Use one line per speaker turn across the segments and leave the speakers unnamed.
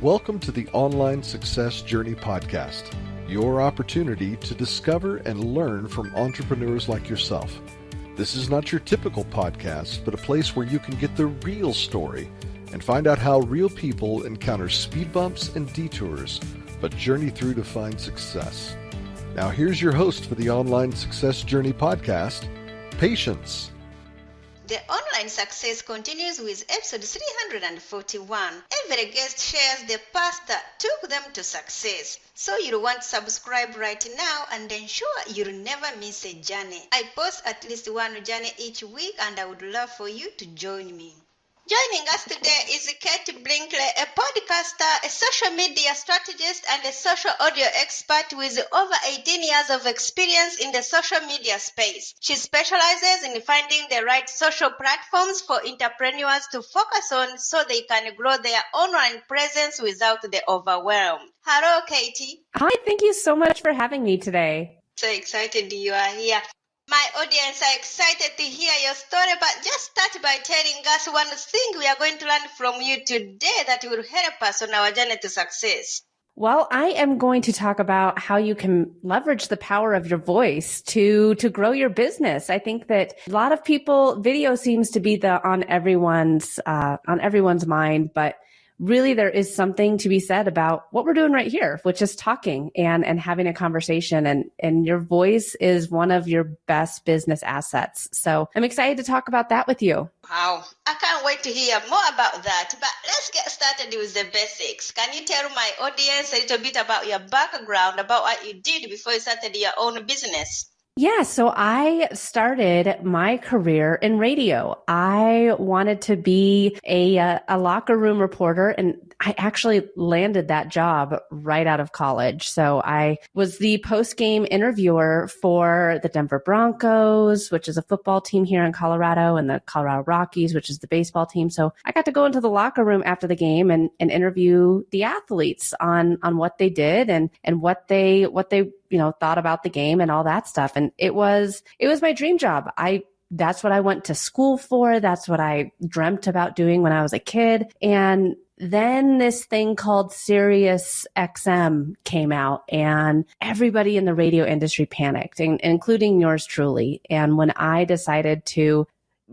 Welcome to the Online Success Journey podcast, your opportunity to discover and learn from entrepreneurs like yourself. This is not your typical podcast, but a place where you can get the real story and find out how real people encounter speed bumps and detours, but journey through to find success. Now here's your host for the Online Success Journey podcast, Patience.
The Online Success continues with episode 341. Every guest shares the path that took them to success. So you'll want to subscribe right now and ensure you'll never miss a journey. I post at least one journey each week and I would love for you to join me. Joining us today is Katie Brinkley, a podcaster, a social media strategist, and a social audio expert with over 18 years of experience in the social media space. She specializes in finding the right social platforms for entrepreneurs to focus on so they can grow their online presence without the overwhelm. Hello, Katie.
Hi, thank you so much for having me today.
So excited you are here. My audience are excited to hear your story, but just start by telling us one thing we are going to learn from you today that will help us on our journey to success.
Well, I am going to talk about how you can leverage the power of your voice to grow your business. I think that a lot of people, video seems to be on everyone's mind, but really, there is something to be said about what we're doing right here, which is talking and having a conversation. And your voice is one of your best business assets. So I'm excited to talk about that with you.
Wow. I can't wait to hear more about that. But let's get started with the basics. Can you tell my audience a little bit about your background, about what you did before you started your own business?
Yeah, so I started my career in radio. I wanted to be a locker room reporter, and I actually landed that job right out of college. So I was the post-game interviewer for the Denver Broncos, which is a football team here in Colorado, and the Colorado Rockies, which is the baseball team. So I got to go into the locker room after the game and interview the athletes on what they did and what they thought about the game and all that stuff. And it was my dream job. That's what I went to school for. That's what I dreamt about doing when I was a kid. And then this thing called Sirius XM came out and everybody in the radio industry panicked, including yours truly. And when I decided to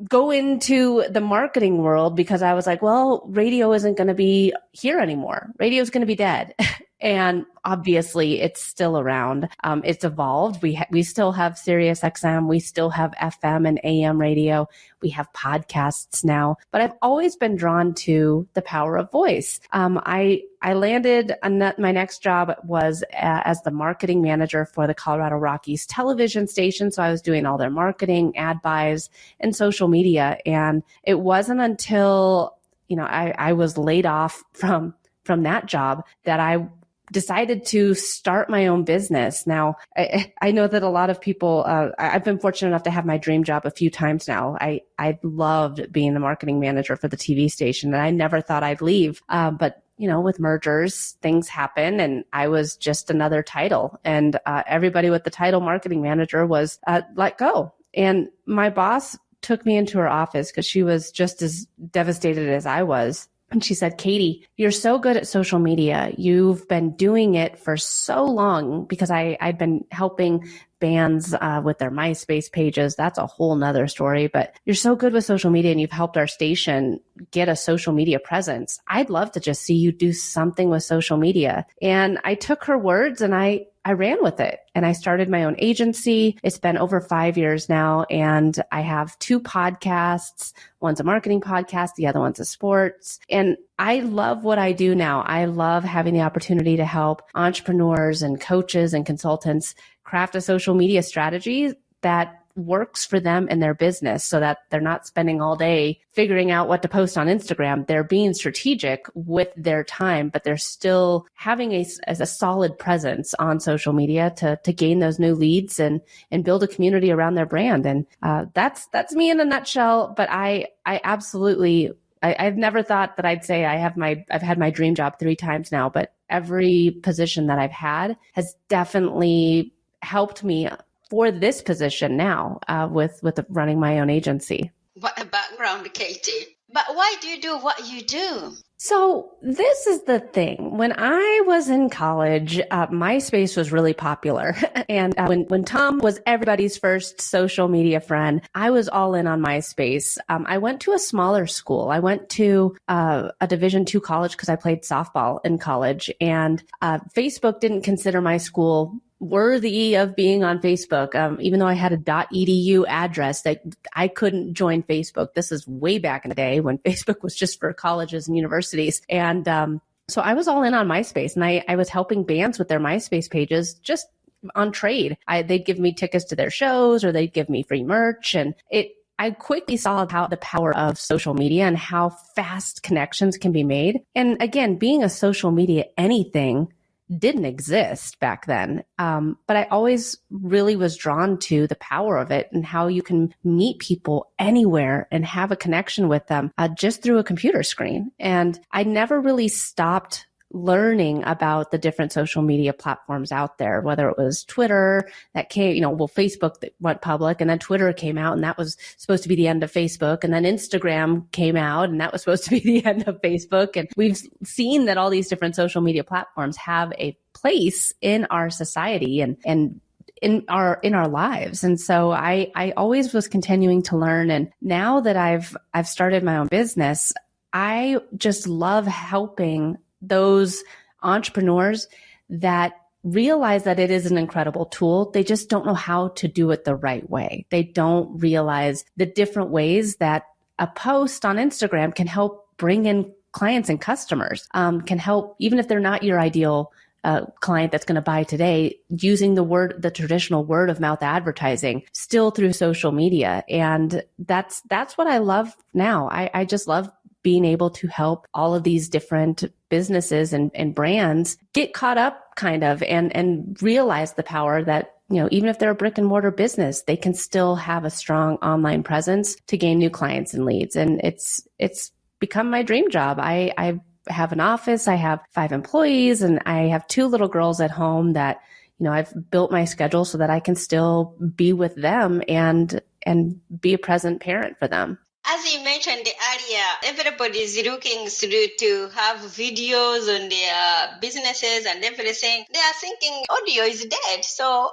go into the marketing world, because I was like, well, radio isn't going to be here anymore. Radio is going to be dead. And obviously it's still around. It's evolved. We still have Sirius XM. We still have FM and AM radio. We have podcasts now, but I've always been drawn to the power of voice. I landed my next job was as the marketing manager for the Colorado Rockies television station. So I was doing all their marketing, ad buys, and social media. And it wasn't until, I was laid off from that job that I decided to start my own business. Now, I know that a lot of people, I've been fortunate enough to have my dream job a few times now. I loved being the marketing manager for the TV station, and I never thought I'd leave. But with mergers, things happen, and I was just another title. And everybody with the title marketing manager was let go. And my boss took me into her office because she was just as devastated as I was. And she said, Katie, you're so good at social media. You've been doing it for so long, because I'd been helping bands with their MySpace pages. That's a whole nother story, but you're so good with social media and you've helped our station get a social media presence. I'd love to just see you do something with social media. And I took her words and I ran with it, and I started my own agency. It's been over 5 years now, and I have 2 podcasts. One's a marketing podcast. The other one's a sports. And I love what I do now. I love having the opportunity to help entrepreneurs and coaches and consultants craft a social media strategy that works for them and their business, so that they're not spending all day figuring out what to post on Instagram. They're being strategic with their time, but they're still having a solid presence on social media to gain those new leads and build a community around their brand. And that's me in a nutshell. But I absolutely, I've never thought that I'd say I've had my dream job 3 times now, but every position that I've had has definitely helped me for this position now with running my own agency.
What a background, Katie. But why do you do what you do?
So this is the thing. When I was in college, MySpace was really popular. And when Tom was everybody's first social media friend, I was all in on MySpace. I went to a smaller school. I went to a Division II college because I played softball in college. And Facebook didn't consider my school worthy of being on Facebook. Even though I had a .edu address, that I couldn't join Facebook. This is way back in the day when Facebook was just for colleges and universities. And so I was all in on MySpace, and I was helping bands with their MySpace pages just on trade. They'd give me tickets to their shows, or they'd give me free merch. And I quickly saw how the power of social media and how fast connections can be made. And again, being a social media anything didn't exist back then. But I always really was drawn to the power of it and how you can meet people anywhere and have a connection with them just through a computer screen. And I never really stopped learning about the different social media platforms out there, whether it was Twitter that came, Facebook that went public, and then Twitter came out, and that was supposed to be the end of Facebook. And then Instagram came out, and that was supposed to be the end of Facebook. And we've seen that all these different social media platforms have a place in our society and in our lives. And so I always was continuing to learn. And now that I've started my own business, I just love helping those entrepreneurs that realize that it is an incredible tool. They just don't know how to do it the right way. They don't realize the different ways that a post on Instagram can help bring in clients and customers, can help, even if they're not your ideal client that's going to buy today, using the traditional word of mouth advertising still through social media. And that's what I love now. I just love being able to help all of these different businesses and brands get caught up kind of and realize the power that, even if they're a brick and mortar business, they can still have a strong online presence to gain new clients and leads. And it's become my dream job. I have an office, I have 5 employees, and I have 2 little girls at home that, I've built my schedule so that I can still be with them and be a present parent for them.
As you mentioned earlier, everybody is looking through to have videos on their businesses and everything. They are thinking audio is dead. So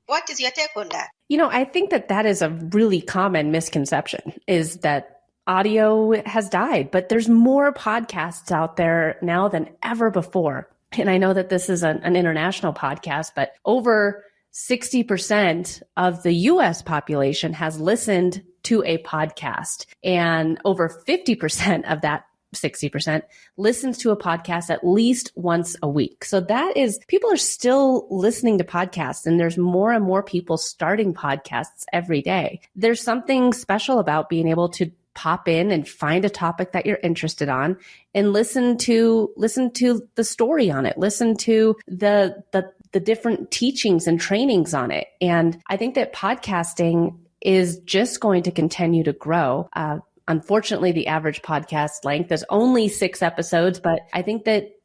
what is your take on that?
I think that is a really common misconception, is that audio has died, but there's more podcasts out there now than ever before. And I know that this is an international podcast, but over 60% of the US population has listened to a podcast, and over 50% of that 60% listens to a podcast at least once a week. So that is, people are still listening to podcasts, and there's more and more people starting podcasts every day. There's something special about being able to pop in and find a topic that you're interested on and listen to the story on it, listen to the different teachings and trainings on it. And I think that podcasting is just going to continue to grow. Unfortunately, the average podcast length is only 6 episodes, but I think that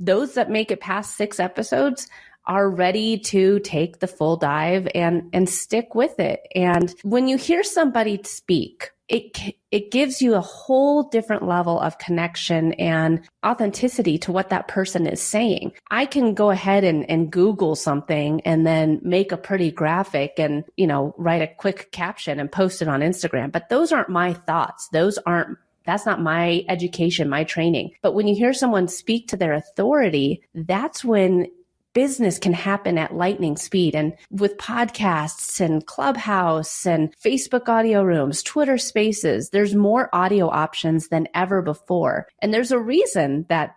those that make it past 6 episodes are ready to take the full dive and stick with it. And when you hear somebody speak, it gives you a whole different level of connection and authenticity to what that person is saying. I can go ahead and Google something and then make a pretty graphic and, write a quick caption and post it on Instagram. But those aren't my thoughts. That's not my education, my training. But when you hear someone speak to their authority, that's when business can happen at lightning speed. And with podcasts and Clubhouse and Facebook audio rooms, Twitter spaces, there's more audio options than ever before. And there's a reason that,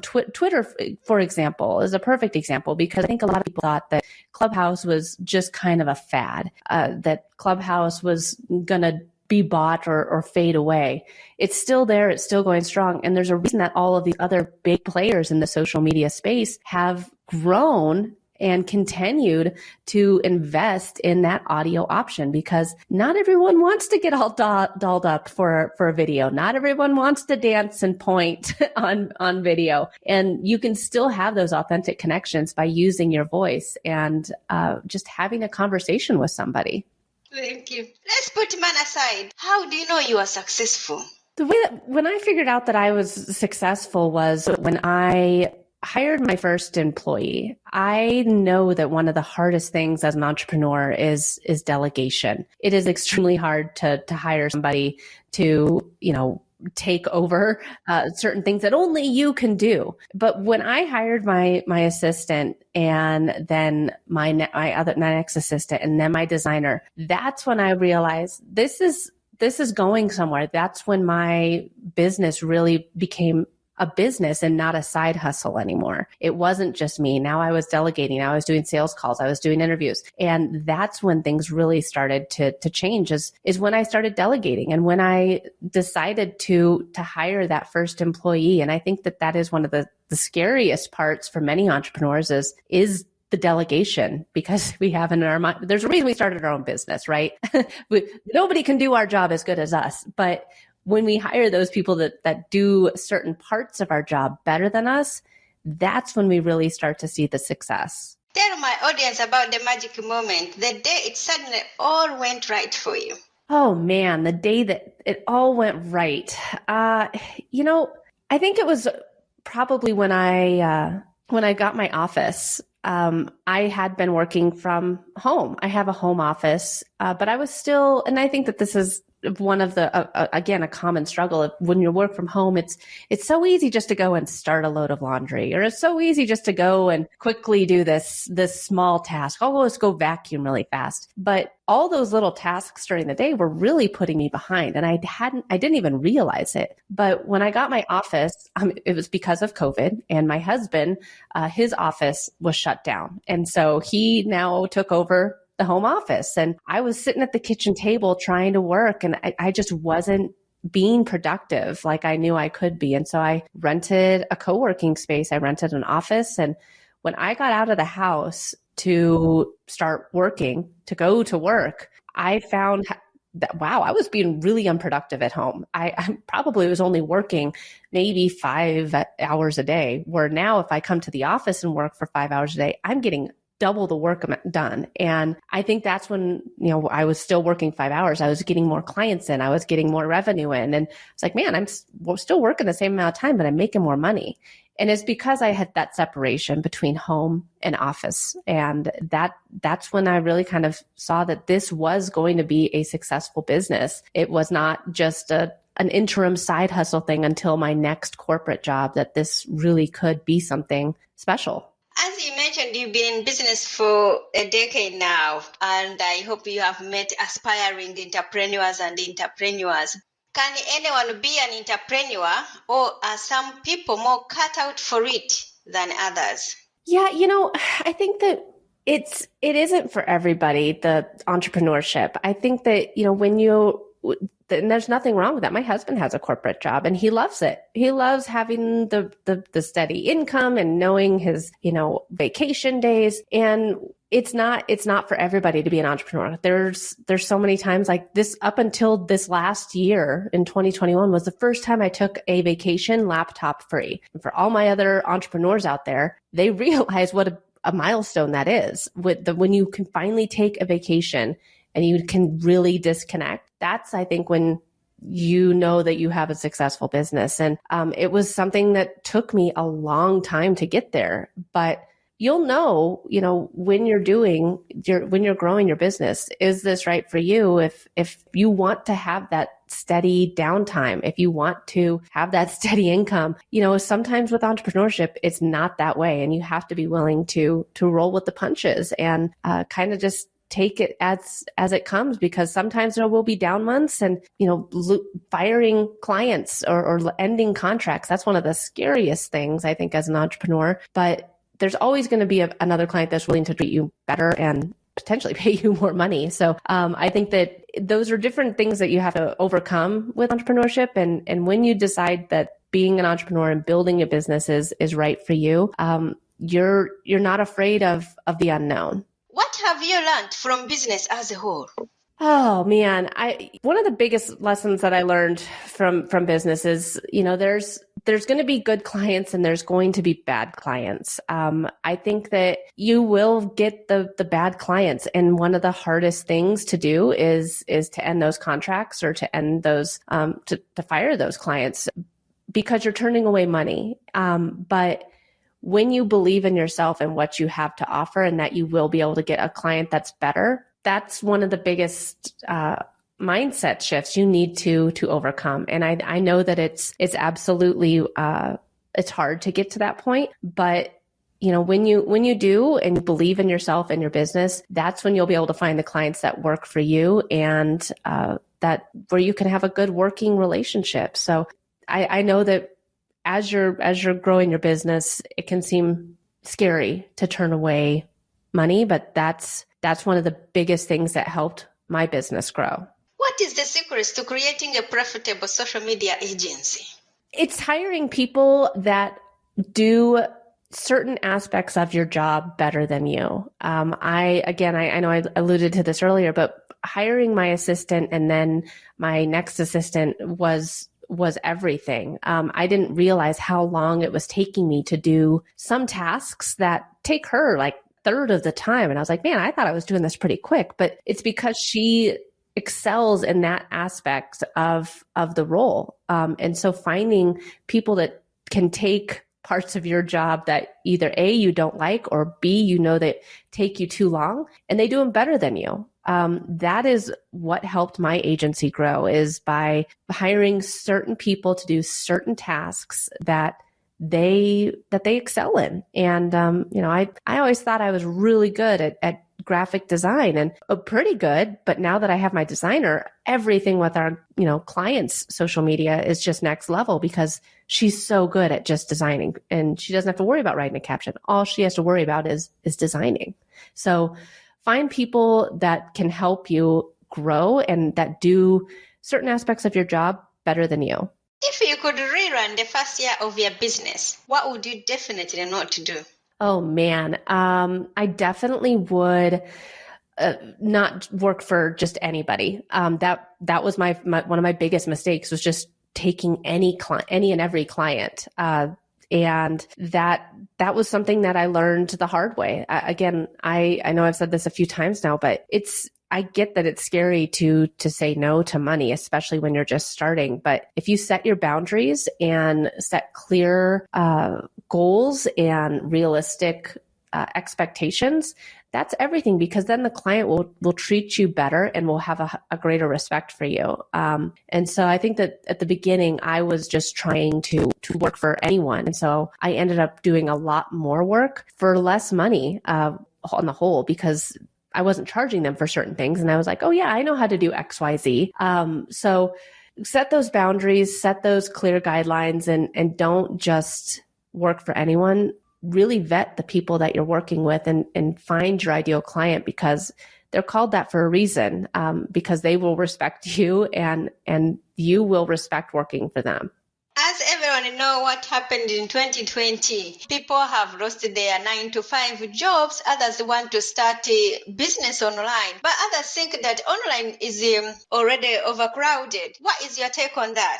Twitter, for example, is a perfect example, because I think a lot of people thought that Clubhouse was just kind of a fad, that Clubhouse was going to be bought or fade away. It's still there. It's still going strong. And there's a reason that all of these other big players in the social media space have grown and continued to invest in that audio option, because not everyone wants to get all dolled up for a video. Not everyone wants to dance and point on video. And you can still have those authentic connections by using your voice and just having a conversation with somebody.
Thank you. Let's put man aside. How do you know you are successful?
The way that when I figured out that I was successful was when I hired my first employee. I know that one of the hardest things as an entrepreneur is delegation. It is extremely hard to hire somebody to, take over certain things that only you can do. But when I hired my assistant and then my next assistant and then my designer, that's when I realized this is going somewhere. That's when my business really became a business and not a side hustle anymore. It wasn't just me. Now I was delegating. I was doing sales calls. I was doing interviews. And that's when things really started to change is when I started delegating and when I decided to hire that first employee. And I think that is one of the scariest parts for many entrepreneurs is the delegation, because we have in our mind, there's a reason we started our own business, right? Nobody can do our job as good as us. But when we hire those people that do certain parts of our job better than us, that's when we really start to see the success.
Tell my audience about the magic moment, the day it suddenly all went right for you.
Oh man, the day that it all went right. I think it was probably when I got my office. I had been working from home. I have a home office, but I was still, and I think that this is one of the, again, a common struggle of when you work from home. It's so easy just to go and start a load of laundry, or it's so easy just to go and quickly do this small task. Oh, let's go vacuum really fast. But all those little tasks during the day were really putting me behind, and I didn't even realize it. But when I got my office, it was because of COVID, and my husband, his office was shut down. And so he now took over the home office, and I was sitting at the kitchen table trying to work, and I just wasn't being productive like I knew I could be. And so I rented a co-working space. I rented an office. And when I got out of the house to start working, to go to work, I found that, wow, I was being really unproductive at home. I probably was only working maybe 5 hours a day, where now if I come to the office and work for 5 hours a day, I'm getting double the work done. And I think that's when, I was still working 5 hours. I was getting more clients in, I was getting more revenue in. And it's like, man, I'm still working the same amount of time, but I'm making more money. And it's because I had that separation between home and office. And that's when I really kind of saw that this was going to be a successful business. It was not just an interim side hustle thing until my next corporate job, that this really could be something special.
As you mentioned, you've been in business for a decade now, and I hope you have met aspiring entrepreneurs and entrepreneurs. Can anyone be an entrepreneur, or are some people more cut out for it than others?
Yeah, I think that it isn't for everybody, the entrepreneurship. I think that, and there's nothing wrong with that. My husband has a corporate job and he loves it. He loves having the steady income and knowing his, vacation days. And it's not for everybody to be an entrepreneur. There's so many times like this, up until this last year in 2021 was the first time I took a vacation laptop free. And for all my other entrepreneurs out there, they realize what a milestone that is when you can finally take a vacation and you can really disconnect. That's, I think, when you know that you have a successful business. And it was something that took me a long time to get there. But you'll know, when you're growing your business, is this right for you? If you want to have that steady downtime, if you want to have that steady income, sometimes with entrepreneurship, it's not that way. And you have to be willing to roll with the punches and kind of just take it as it comes, because sometimes there will be down months and, firing clients or ending contracts. That's one of the scariest things, I think, as an entrepreneur. But there's always going to be another client that's willing to treat you better and potentially pay you more money. So I think that those are different things that you have to overcome with entrepreneurship. And when you decide that being an entrepreneur and building a business is right for you, you're not afraid of the unknown.
What have you learned from business as a whole?
Oh one of the biggest lessons that I learned from business is, there's there's going to be good clients and there's going to be bad clients. I think that you will get the bad clients. And one of the hardest things to do is to end those contracts or to end those, to fire those clients because you're turning away money. But when you believe in yourself and what you have to offer and that you will be able to get a client that's better, that's one of the biggest, mindset shifts you need to overcome. And I know that it's absolutely, it's hard to get to that point, but when you do and you believe in yourself and your business, that's when you'll be able to find the clients that work for you and, that where you can have a good working relationship. So I know that as you're growing your business, it can seem scary to turn away money, but that's one of the biggest things that helped my business grow.
What is the secret to creating a profitable social media agency?
It's hiring people that do certain aspects of your job better than you. I know I alluded to this earlier, but hiring my assistant and then my next assistant was everything. I didn't realize how long it was taking me to do some tasks that take her like third of the time. And I was like, man, I thought I was doing this pretty quick, but it's because she excels in that aspect of the role. And so finding people that can take parts of your job that either A, you don't like, or B, that take you too long and they do them better than you. That is what helped my agency grow, is by hiring certain people to do certain tasks that they excel in. And, I always thought I was really good at graphic design and pretty good. But now that I have my designer, everything with our, clients' social media is just next level because she's so good at just designing and she doesn't have to worry about writing a caption. All she has to worry about is designing. So find people that can help you grow and that do certain aspects of your job better than you.
If you could rerun the first year of your business, what would you definitely not do?
Oh man, I definitely would not work for just anybody. That was my one of my biggest mistakes, was just taking any and every client. And that was something that I learned the hard way. Again, I know I've said this a few times now, but I get that it's scary to say no to money, especially when you're just starting. But if you set your boundaries and set clear goals and realistic expectations, that's everything, because then the client will treat you better and will have a greater respect for you. And so I think that at the beginning, I was just trying to work for anyone. And so I ended up doing a lot more work for less money on the whole, because I wasn't charging them for certain things. And I was like, oh yeah, I know how to do X, Y, Z. So set those boundaries, set those clear guidelines, and don't just work for anyone. Really vet the people that you're working with and find your ideal client, because they're called that for a reason, because they will respect you and you will respect working for them.
As everyone knows what happened in 2020, people have lost their 9-to-5 jobs. Others want to start a business online, but others think that online is already overcrowded. What is your take on that?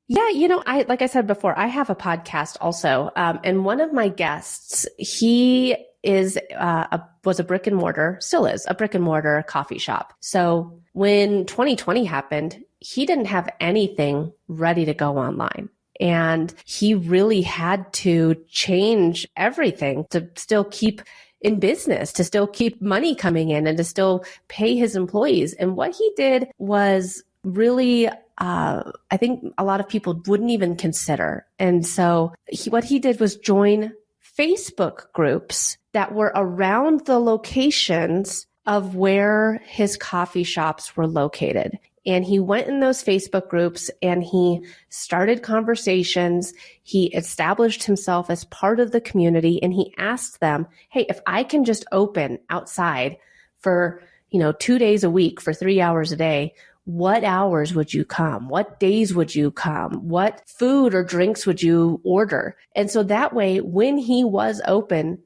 Yeah, like I said before, I have a podcast also. And one of my guests, he was a brick and mortar, still is a brick and mortar coffee shop. So when 2020 happened, he didn't have anything ready to go online. And he really had to change everything to still keep in business, to still keep money coming in and to still pay his employees. And what he did was really, I think a lot of people wouldn't even consider. And so what he did was join Facebook groups that were around the locations of where his coffee shops were located. And he went in those Facebook groups and he started conversations. He established himself as part of the community, and he asked them, hey, if I can just open outside for, 2 days a week for 3 hours a day, what hours would you come? What days would you come? What food or drinks would you order? And so that way, when he was open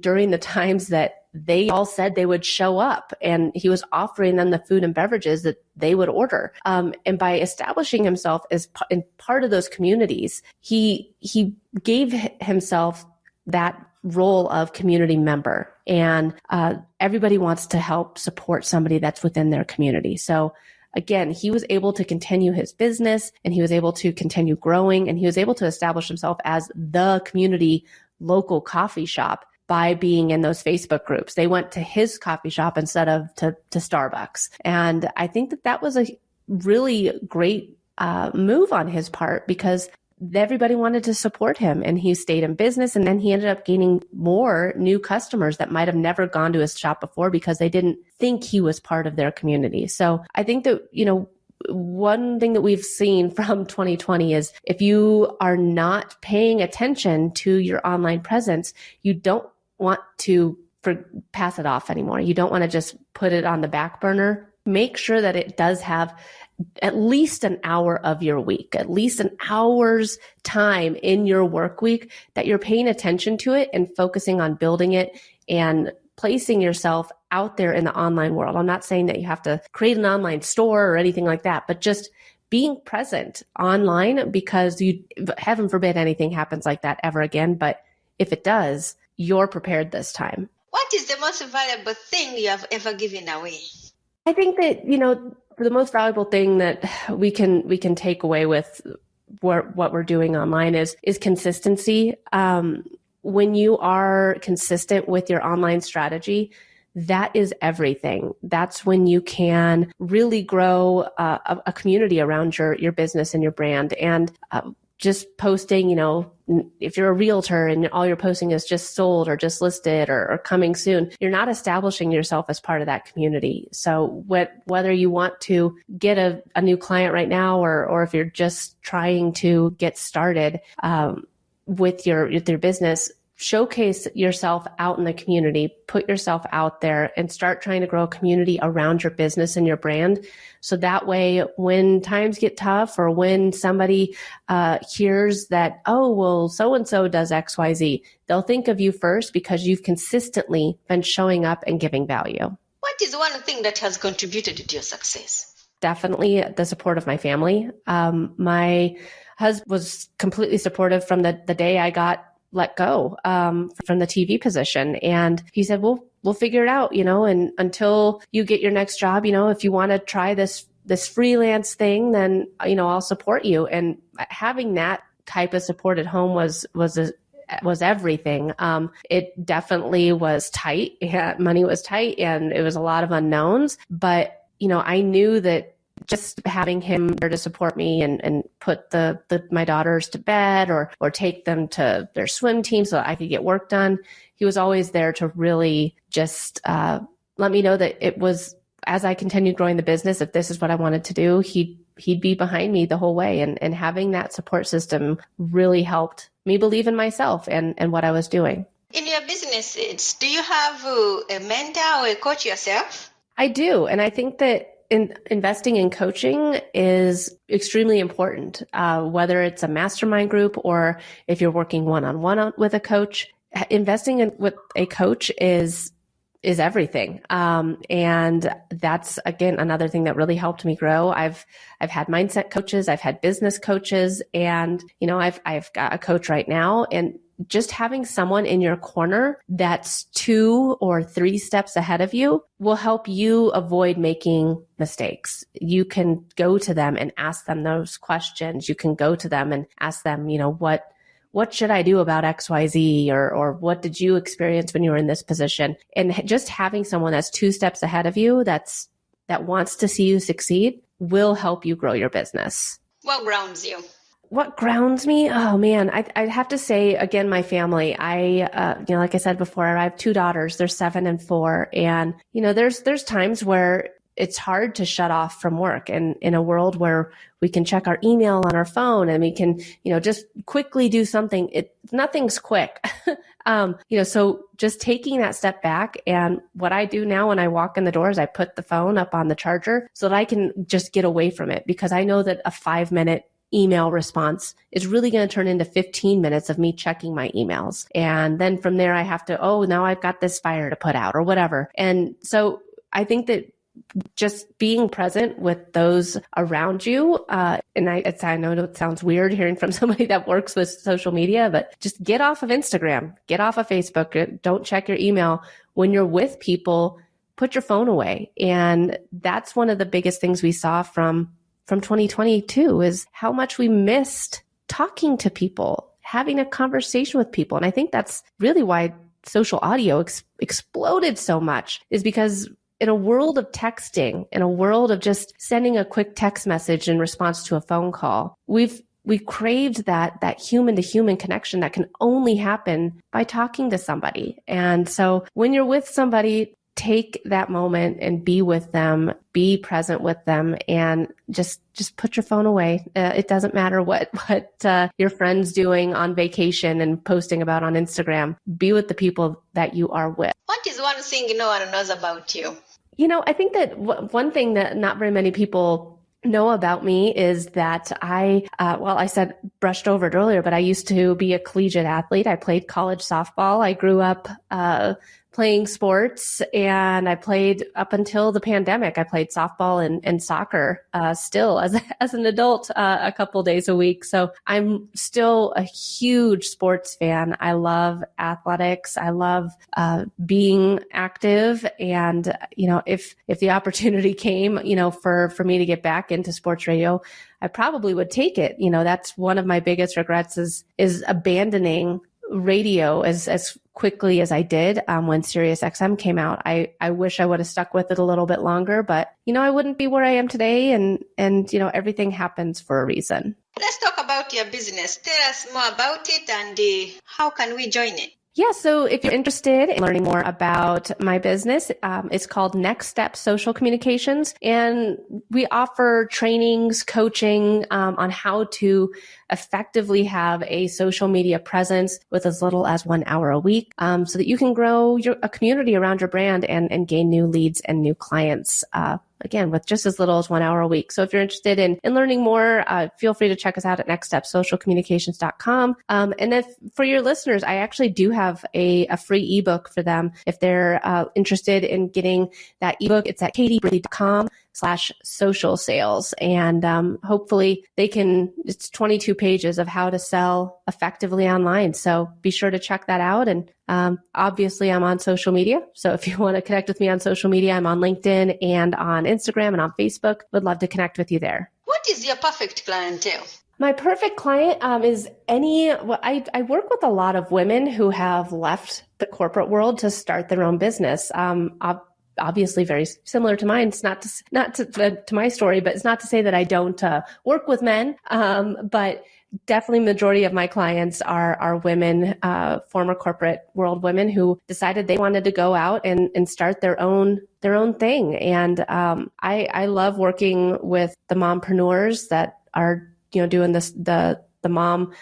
during the times that they all said they would show up, and he was offering them the food and beverages that they would order. And by establishing himself as in part of those communities, he gave himself that role of community member. And everybody wants to help support somebody that's within their community. So again, he was able to continue his business, and he was able to continue growing, and he was able to establish himself as the community local coffee shop by being in those Facebook groups. They went to his coffee shop instead of to Starbucks. And I think that was a really great move on his part, because everybody wanted to support him, and he stayed in business. And then he ended up gaining more new customers that might have never gone to his shop before because they didn't think he was part of their community. So I think that, one thing that we've seen from 2020 is if you are not paying attention to your online presence, you don't want to pass it off anymore. You don't want to just put it on the back burner. Make sure that it does have at least an hour of your week, at least an hour's time in your work week that you're paying attention to it and focusing on building it and placing yourself out there in the online world. I'm not saying that you have to create an online store or anything like that, but just being present online, because heaven forbid anything happens like that ever again. But if it does, you're prepared this time.
What is the most valuable thing you have ever given away?
I think that, the most valuable thing that we can take away with what we're doing online is consistency. When you are consistent with your online strategy, that is everything. That's when you can really grow a community around your business and your brand. And just posting, if you're a realtor and all you're posting is just sold or just listed or coming soon, you're not establishing yourself as part of that community. So whether you want to get a new client right now, or if you're just trying to get started with your business, showcase yourself out in the community, put yourself out there and start trying to grow a community around your business and your brand. So that way, when times get tough, or when somebody hears that, oh, well, so-and-so does XYZ, they'll think of you first because you've consistently been showing up and giving value.
What is one thing that has contributed to your success?
Definitely the support of my family. My husband was completely supportive from the day I got let go from the TV position. And he said, we'll figure it out, and until you get your next job, if you want to try this freelance thing, then, I'll support you. And having that type of support at home was everything. It definitely was tight. Yeah, money was tight, and it was a lot of unknowns, but, I knew that just having him there to support me and put my daughters to bed or take them to their swim team so that I could get work done. He was always there to really just let me know that it was, as I continued growing the business, if this is what I wanted to do, he'd be behind me the whole way. And having that support system really helped me believe in myself and what I was doing.
In your businesses, do you have a mentor or a coach yourself?
I do. And I think that investing in coaching is extremely important, whether it's a mastermind group or if you're working one-on-one with a coach. Investing with a coach is everything. And that's, again, another thing that really helped me grow. I've had mindset coaches, I've had business coaches, and, I've got a coach right now. And just having someone in your corner that's 2 or 3 steps ahead of you will help you avoid making mistakes. You can go to them and ask them those questions. You can go to them and ask them, what should I do about XYZ, or what did you experience when you were in this position? And just having someone that's 2 steps ahead of you that wants to see you succeed will help you grow your business.
What grounds you?
What grounds me? Oh man, I'd have to say, again, my family. Like I said before, I have 2 daughters. They're 7 and 4. And, there's times where it's hard to shut off from work, and in a world where we can check our email on our phone and we can, just quickly do something. Nothing's quick. So just taking that step back, and what I do now when I walk in the door is I put the phone up on the charger so that I can just get away from it, because I know that a 5-minute email response is really going to turn into 15 minutes of me checking my emails. And then from there, I have to, now I've got this fire to put out or whatever. And so I think that just being present with those around you. And I know it sounds weird hearing from somebody that works with social media, but just get off of Instagram, get off of Facebook. Don't check your email. When you're with people, put your phone away. And that's one of the biggest things we saw from 2022 is how much we missed talking to people, having a conversation with people. And I think that's really why social audio exploded so much, is because in a world of texting, in a world of just sending a quick text message in response to a phone call, we craved that human to human connection that can only happen by talking to somebody. And so when you're with somebody, take that moment and be with them, be present with them, and just put your phone away. It doesn't matter what your friend's doing on vacation and posting about on Instagram. Be with the people that you are with.
What is one thing no one knows about you?
I think that one thing that not very many people know about me is that I said brushed over it earlier, but I used to be a collegiate athlete. I played college softball. I grew up playing sports, and I played up until the pandemic. I played softball and soccer still as an adult a couple days a week. So I'm still a huge sports fan. I love athletics. I love being active. And, if the opportunity came, for me to get back into sports radio, I probably would take it. That's one of my biggest regrets is abandoning radio as quickly as I did when Sirius XM came out. I wish I would have stuck with it a little bit longer, but I wouldn't be where I am today, and everything happens for a reason.
Let's talk about your business. Tell us more about it, and how can we join it?
Yeah, so if you're interested in learning more about my business, it's called Next Step Social Communications, and we offer trainings, coaching on how to effectively have a social media presence with as little as 1 hour a week, so that you can grow a community around your brand and gain new leads and new clients. Again, with just as little as 1 hour a week. So if you're interested in learning more, feel free to check us out at nextstepsocialcommunications.com. And if for your listeners, I actually do have a free ebook for them. If they're interested in getting that ebook, it's at katiebrinkley.com/social sales. And hopefully it's 22 pages of how to sell effectively online. So be sure to check that out. And obviously I'm on social media. So if you want to connect with me on social media, I'm on LinkedIn and on Instagram and on Facebook. Would love to connect with you there.
What is your perfect clientele?
My perfect client is I work with a lot of women who have left the corporate world to start their own business. Obviously very similar to mine. It's not to my story, but it's not to say that I don't work with men. But definitely majority of my clients are women, former corporate world women who decided they wanted to go out and start their own thing. And I love working with the mompreneurs that are doing the mom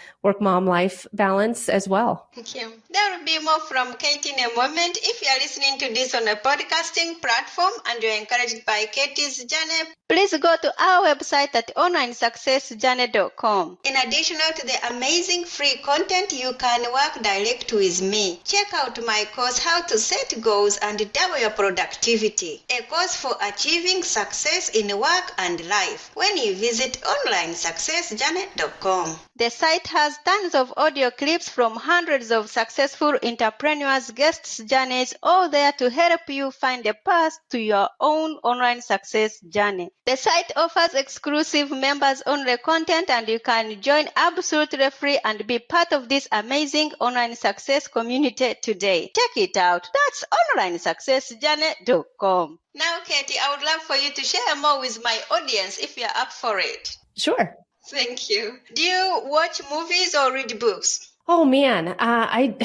life balance as well.
Thank you. There will be more from Katie in a moment. If you are listening to this on a podcasting platform and you're encouraged by Katie's journey, please go to our website at onlinesuccessjourney.com. In addition to the amazing free content, you can work direct with me. Check out my course, How to Set Goals and Double Your Productivity, a course for achieving success in work and life, when you visit onlinesuccessjourney.com. The site has tons of audio clips from hundreds of successful entrepreneurs' guests' journeys, all there to help you find a path to your own online success journey. The site offers exclusive members-only content, and you can join absolutely free and be part of this amazing online success community today. Check it out. That's onlinesuccessjourney.com. Now, Katie, I would love for you to share more with my audience if you're up for it.
Sure.
Thank you. Do you watch movies or read books?
Oh man, I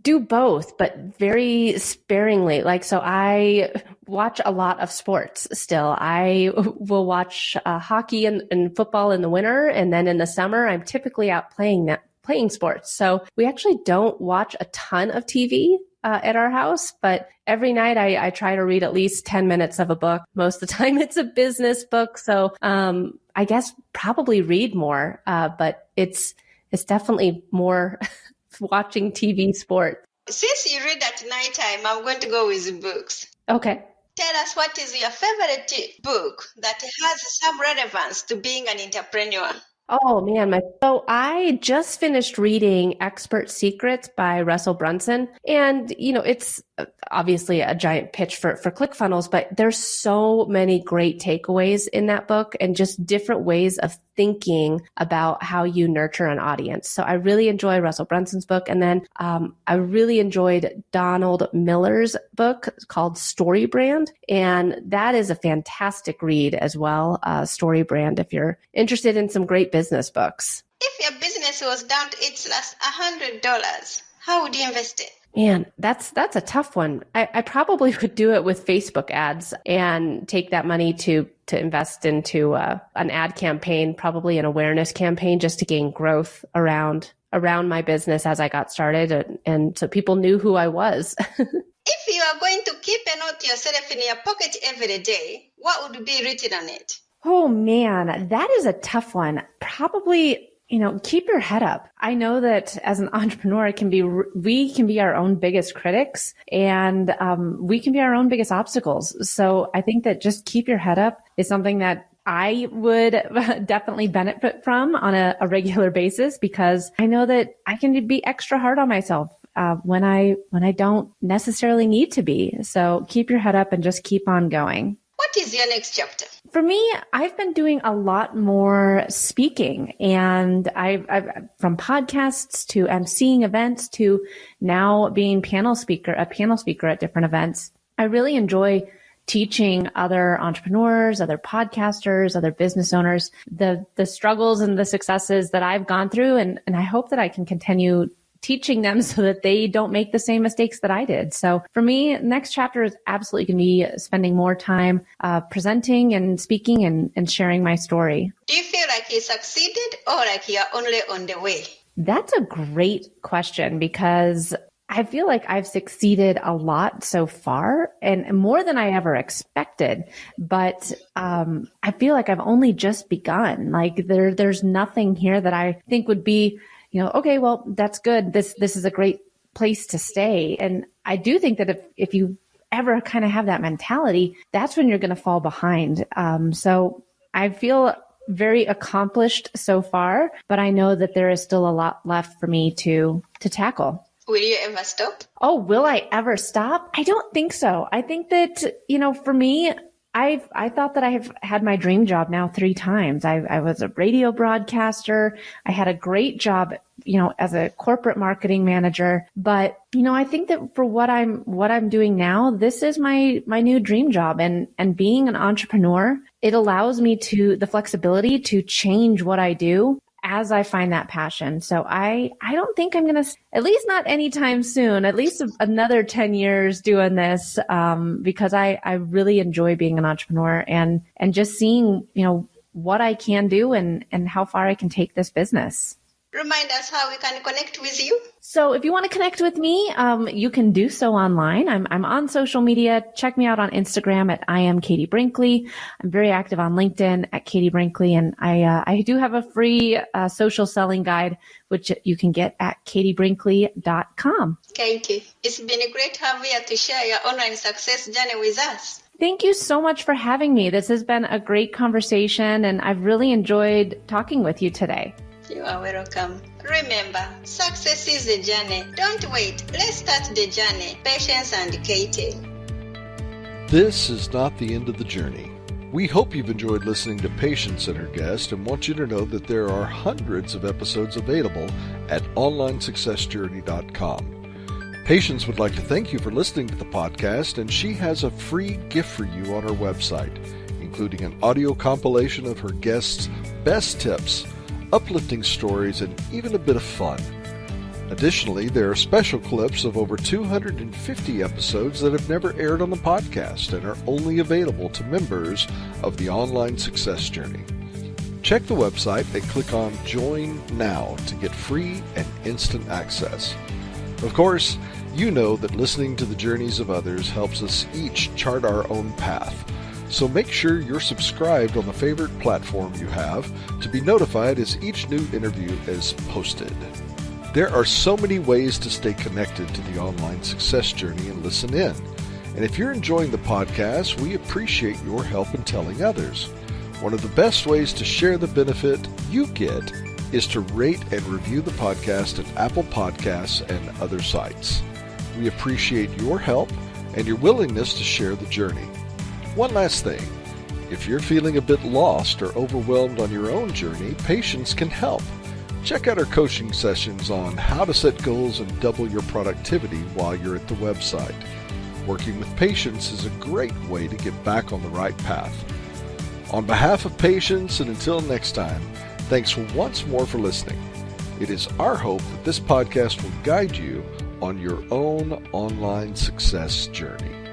do both, but very sparingly. So I watch a lot of sports still. I will watch hockey and football in the winter, and then in the summer, I'm typically out playing playing sports. So we actually don't watch a ton of TV at our house, but every night I try to read at least 10 minutes of a book. Most of the time it's a business book. So I guess probably read more, but it's definitely more watching TV sports.
Since you read at nighttime, I'm going to go with books.
Okay.
Tell us, what is your favorite book that has some relevance to being an entrepreneur?
Oh man, so I just finished reading Expert Secrets by Russell Brunson. And, it's obviously a giant pitch for ClickFunnels, but there's so many great takeaways in that book and just different ways of thinking about how you nurture an audience. So I really enjoy Russell Brunson's book. And then I really enjoyed Donald Miller's book called Story Brand. And that is a fantastic read as well, Story Brand, if you're interested in some great business books.
If your business was down to its last $100, how would you invest it?
Man, that's a tough one. I probably would do it with Facebook ads and take that money to invest into an ad campaign, probably an awareness campaign, just to gain growth around my business as I got started, and so people knew who I was.
If you are going to keep a note yourself in your pocket every day, what would be written on it?
Oh man, that is a tough one. Probably, keep your head up. I know that as an entrepreneur, we can be our own biggest critics, and we can be our own biggest obstacles. So I think that just keep your head up is something that I would definitely benefit from on a regular basis, because I know that I can be extra hard on myself when I don't necessarily need to be. So keep your head up and just keep on going.
What is your next chapter?
For me, I've been doing a lot more speaking, and I've from podcasts to emceeing events to now being a panel speaker at different events. I really enjoy teaching other entrepreneurs, other podcasters, other business owners, the struggles and the successes that I've gone through. And I hope that I can continue teaching them so that they don't make the same mistakes that I did. So for me, next chapter is absolutely going to be spending more time presenting and speaking and sharing my story.
Do you feel like you succeeded or like you're only on the way?
That's a great question, because I feel like I've succeeded a lot so far, and more than I ever expected. But I feel like I've only just begun. Like there's nothing here that I think would be, okay, well, that's good. This is a great place to stay. And I do think that if you ever kind of have that mentality, that's when you're going to fall behind. So I feel very accomplished so far, but I know that there is still a lot left for me to tackle.
Will you ever stop?
Oh, will I ever stop? I don't think so. I think that, for me, I thought that I have had my dream job now 3 times. I was a radio broadcaster. I had a great job, as a corporate marketing manager. But, I think that for what I'm doing now, this is my new dream job. And being an entrepreneur, it allows me the flexibility to change what I do as I find that passion. So I don't think I'm going to, at least not anytime soon, at least another 10 years doing this, because I really enjoy being an entrepreneur and just seeing, what I can do and how far I can take this business.
Remind us how we can connect with you.
So if you want to connect with me, you can do so online. I'm on social media. Check me out on Instagram at I am Katie Brinkley. I'm very active on LinkedIn at Katie Brinkley. And I do have a free social selling guide, which you can get at katiebrinkley.com.
Katie, it's been great having you to share your online success journey with us.
Thank you so much for having me. This has been a great conversation, and I've really enjoyed talking with you today.
You are welcome. Remember, success is a journey. Don't wait. Let's start the journey. Patience and Katie.
This is not the end of the journey. We hope you've enjoyed listening to Patience and her guest, and want you to know that there are hundreds of episodes available at onlinesuccessjourney.com. Patience would like to thank you for listening to the podcast, and she has a free gift for you on her website, including an audio compilation of her guests' best tips, uplifting stories, and even a bit of fun. Additionally, there are special clips of over 250 episodes that have never aired on the podcast and are only available to members of the Online Success Journey. Check the website and click on Join Now to get free and instant access. Of course, you know that listening to the journeys of others helps us each chart our own path. So make sure you're subscribed on the favorite platform you have to be notified as each new interview is posted. There are so many ways to stay connected to the online success journey and listen in. And if you're enjoying the podcast, we appreciate your help in telling others. One of the best ways to share the benefit you get is to rate and review the podcast at Apple Podcasts and other sites. We appreciate your help and your willingness to share the journey. One last thing, if you're feeling a bit lost or overwhelmed on your own journey, Patience can help. Check out our coaching sessions on how to set goals and double your productivity while you're at the website. Working with Patience is a great way to get back on the right path. On behalf of Patience, and until next time, thanks once more for listening. It is our hope that this podcast will guide you on your own online success journey.